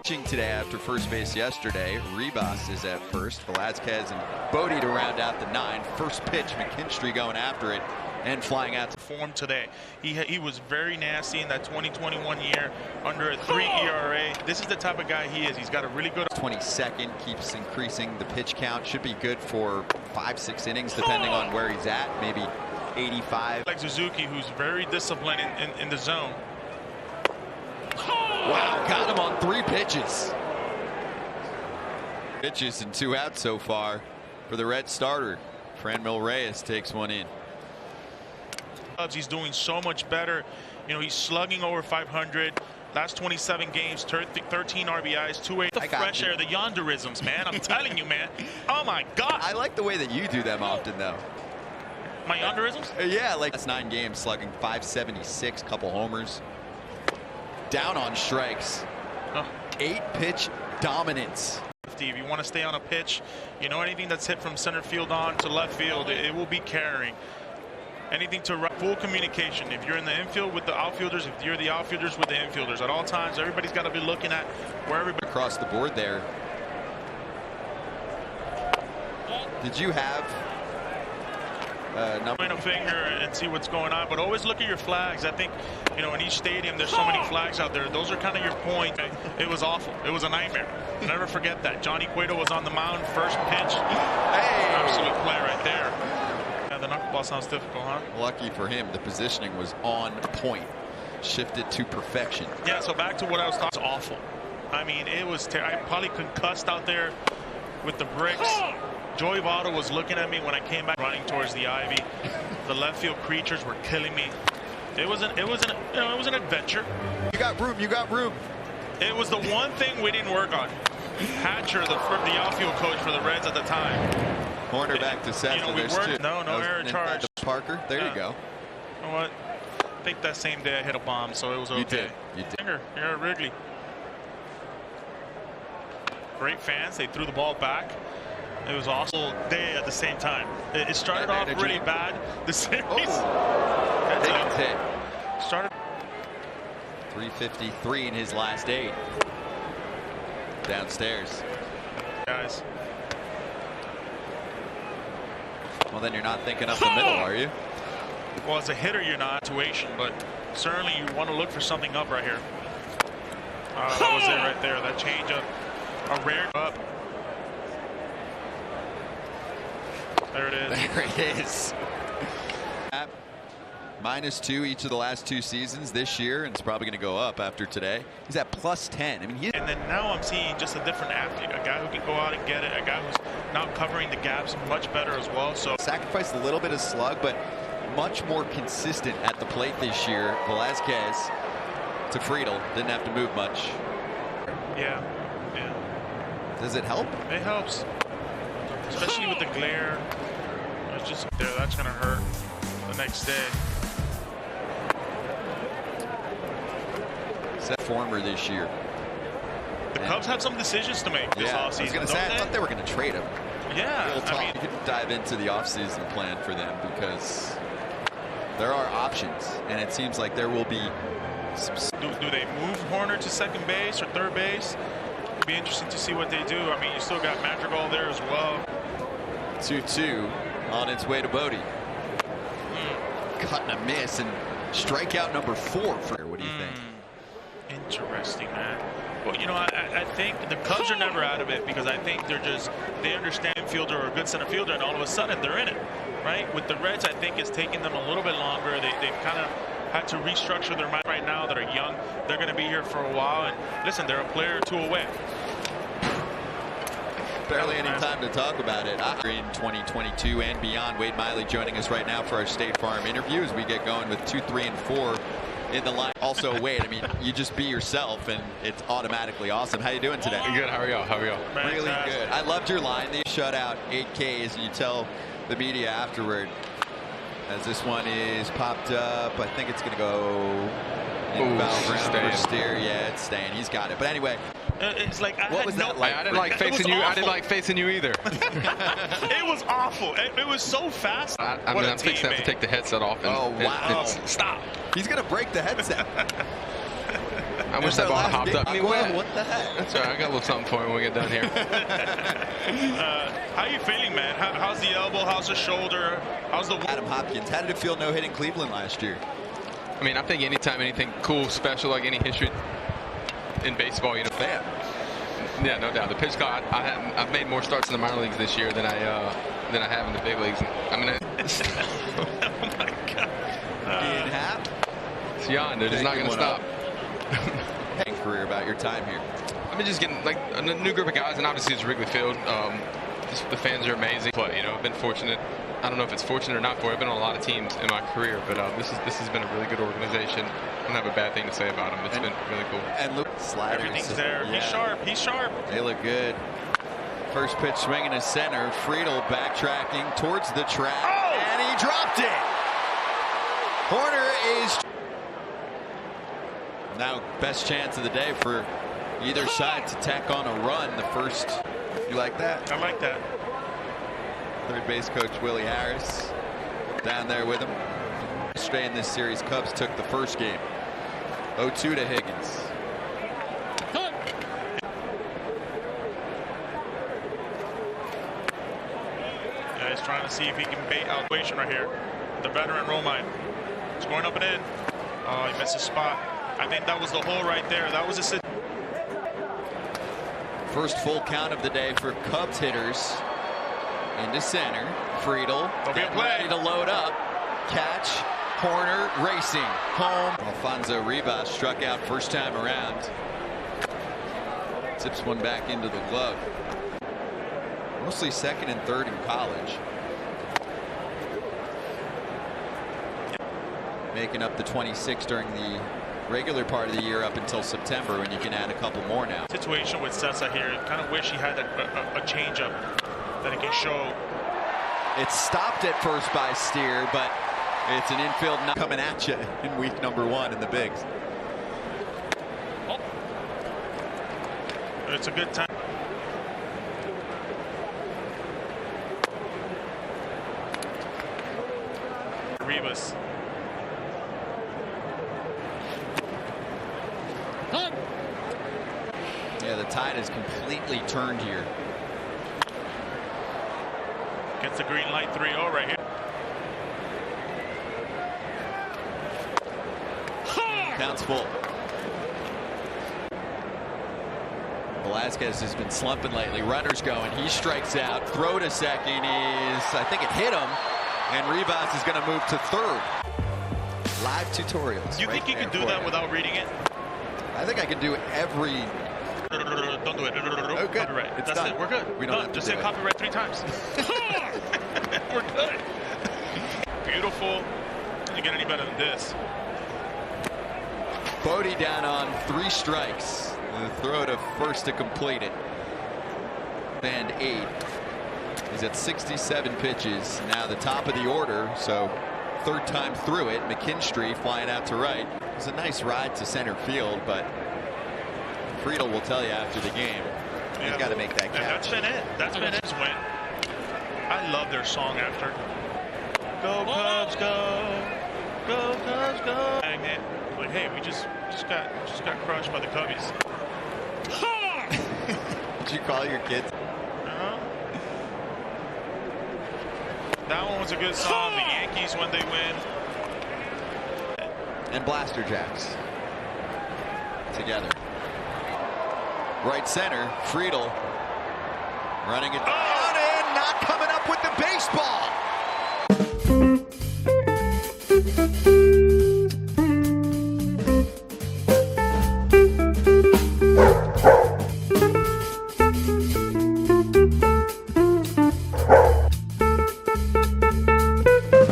Pitching today after first base yesterday. Ribas is at first. Velazquez and Bodie to round out the 9. First pitch, McKinstry going after it and flying out. Form today. He was very nasty in that 2021 year under a 3 ERA. This is the type of guy he is. He's got a really good 22nd, keeps increasing the pitch count. Should be good for 5-6 innings depending on where he's at. Maybe 85. Like Suzuki, who's very disciplined in the zone. Wow, got him on 3 pitches. Pitches and 2 outs so far for the Red starter. Franmil Reyes takes one in. He's doing so much better. You know, he's slugging over 500. Last 27 games, 13 RBIs, 2 8. The fresh air, the yonderisms, man. I'm telling you, man. Oh my God. I like the way that you do them often, though. My yonderisms? Yeah, like that's 9 games, slugging 576, couple homers. Down on strikes. 8-pitch dominance. If you want to stay on a pitch, you know, anything that's hit from center field on to left field, it will be carrying. Anything to full communication. If you're in the infield with the outfielders, if you're the outfielders with the infielders, at all times, everybody's got to be looking at where everybody. Across the board there. Did you have point a finger and see what's going on, but always look at your flags. I think, you know, in each stadium there's so many flags out there. Those are kind of your point. It was awful. It was a nightmare. Never forget that. Johnny Cueto was on the mound, first pitch. Hey! Absolute play right there. Yeah, the knuckleball sounds difficult, huh? Lucky for him, the positioning was on point. Shifted to perfection. Yeah, so back to what I was talking. It's awful. I mean, it was I probably concussed out there with the bricks. Joey Votto was looking at me when I came back running towards the ivy. The left field creatures were killing me. It was an adventure. You got room. You got room. It was the one thing we didn't work on. Hatcher, the outfield coach for the Reds at the time. Corner back to Cessa. You know, we worked. No error charge. Parker. There you go. You know what? I think that same day I hit a bomb, so it was okay. You did. You did. Here at Wrigley. Great fans. They threw the ball back. It was also day at the same time. It started off really bad. The series. Started 353 in his last 8. Downstairs. Guys. Well, then you're not thinking up the middle, are you? Well, as a hitter, you're not situation, but certainly you want to look for something up right here. That was it right there. That change up. A rare up. There it is. There it is. -2 each of the last 2 seasons this year, and it's probably going to go up after today. He's at +10. I mean, and then now I'm seeing just a different athlete, a guy who can go out and get it, a guy who's now covering the gaps much better as well. So sacrificed a little bit of slug, but much more consistent at the plate this year. Velazquez to Friedel didn't have to move much. Yeah. Does it help? It helps, especially with the glare. It's just there. That's going to hurt the next day. Set former this year. The Cubs have some decisions to make this offseason. I was going to say, I thought they were going to trade him. Yeah. I mean, you could dive into the offseason plan for them because there are options, and it seems like there will be some. Do they move Horner to second base or third base? It'll be interesting to see what they do. I mean, you still got Madrigal there as well. 2-2 on its way to Bodie. Cut and a miss, and strikeout number 4 for. What do you think? Interesting, man. Well, you know, I think the Cubs are never out of it because I think they understand fielder or a good center fielder, and all of a sudden they're in it, right? With the Reds, I think it's taking them a little bit longer. They've kind of had to restructure their mind right now. That are young, they're going to be here for a while. And listen, they're a player or 2 away. Barely any time to talk about it. In 2022 and beyond, Wade Miley joining us right now for our State Farm interview as we get going with 2, 3, and 4 in the line. Also, Wade, I mean, you just be yourself and it's automatically awesome. How you doing today? Good. How are y'all? Really good. I loved your line. They shut out 8 Ks, and you tell the media afterward. As this one is popped up, I think it's going to go in foul ground for Steer. Yeah, it's staying. He's got it. But anyway, it's like what was that like? I didn't like facing you. I didn't like facing you either. It was awful. It was so fast. I'm fixing to have to take the headset off. Oh wow! Stop. He's gonna break the headset. I wish that ball hopped up. Well, what the heck? That's all right. I got a little something for you when we get done here. How you feeling, man? How's the elbow? How's the shoulder? How's the... Adam Hopkins, how did it feel no hitting Cleveland last year? I mean, I think anytime anything cool, special, like any history in baseball, you know. Fan. Yeah, no doubt. The pitch clock. I've made more starts in the minor leagues this year than I have in the big leagues. I mean, Oh my God. Ian Happ. it's yonder. It's not going to stop. Career about your time here. I mean, just getting like a new group of guys, and obviously it's Wrigley Field. Just the fans are amazing. Play, you know, I've been fortunate. I don't know if it's fortunate or not for. I've been on a lot of teams in my career, but this has been a really good organization. I don't have a bad thing to say about them. It's been really cool. And Luke sliders. Everything's there. Yeah. He's sharp. He's sharp. They look good. First pitch swinging to center. Friedel backtracking towards the track, and he dropped it. Horner is now best chance of the day for either side to tack on a run. The first, you like that? I like that. Third base coach Willie Harris down there with him. Yesterday in this series, Cubs took the first game. 0-2 to Higgins. Yeah, he's trying to see if he can bait Altuation right here. The veteran Romine. It's going up and in. Oh, he missed his spot. I think that was the hole right there. That was a... First full count of the day for Cubs hitters. Into center. Friedel getting ready to load up. Catch. Horner racing. Home. Alfonso Rivas struck out first time around. Tips one back into the glove. Mostly second and third in college. Making up the 26 during the regular part of the year up until September, when you can add a couple more now. Situation with Cessa here. Kind of wish he had a changeup that he can show. It's stopped at first by Steer, but it's an infield not coming at you in week number 1 in the bigs. Oh. It's a good time. Rivas. Yeah, the tide is completely turned here. Gets the green light 3-0 right here. Counts full. Velasquez has been slumping lately. Runners going. He strikes out. Throw to second is, I think it hit him. And Rivas is going to move to third. Live tutorials. You think you can do that without reading it? I think I can do every. Don't do it. Oh, good. Copyright. It's That's done. it. We're good. We don't have to just do say it. copyright 3 times. We're good. Beautiful. You get any better than this? Bodie down on 3 strikes. The throw to first to complete it. Band 8. He's at 67 pitches. Now the top of the order, so third time through it. McKinstry flying out to right. It was a nice ride to center field, but Friedel will tell you after the game, he's got to make that catch. That's been it. That's been his win. I love their song after. Go Cubs, go. Go Cubs, go. Like, hey, we just got crushed by the Cubbies. Did you call your kids? That one was a good song. The Yankees when they win. And Blaster Jacks together. Right center, Friedel running it down and not coming up with the baseball.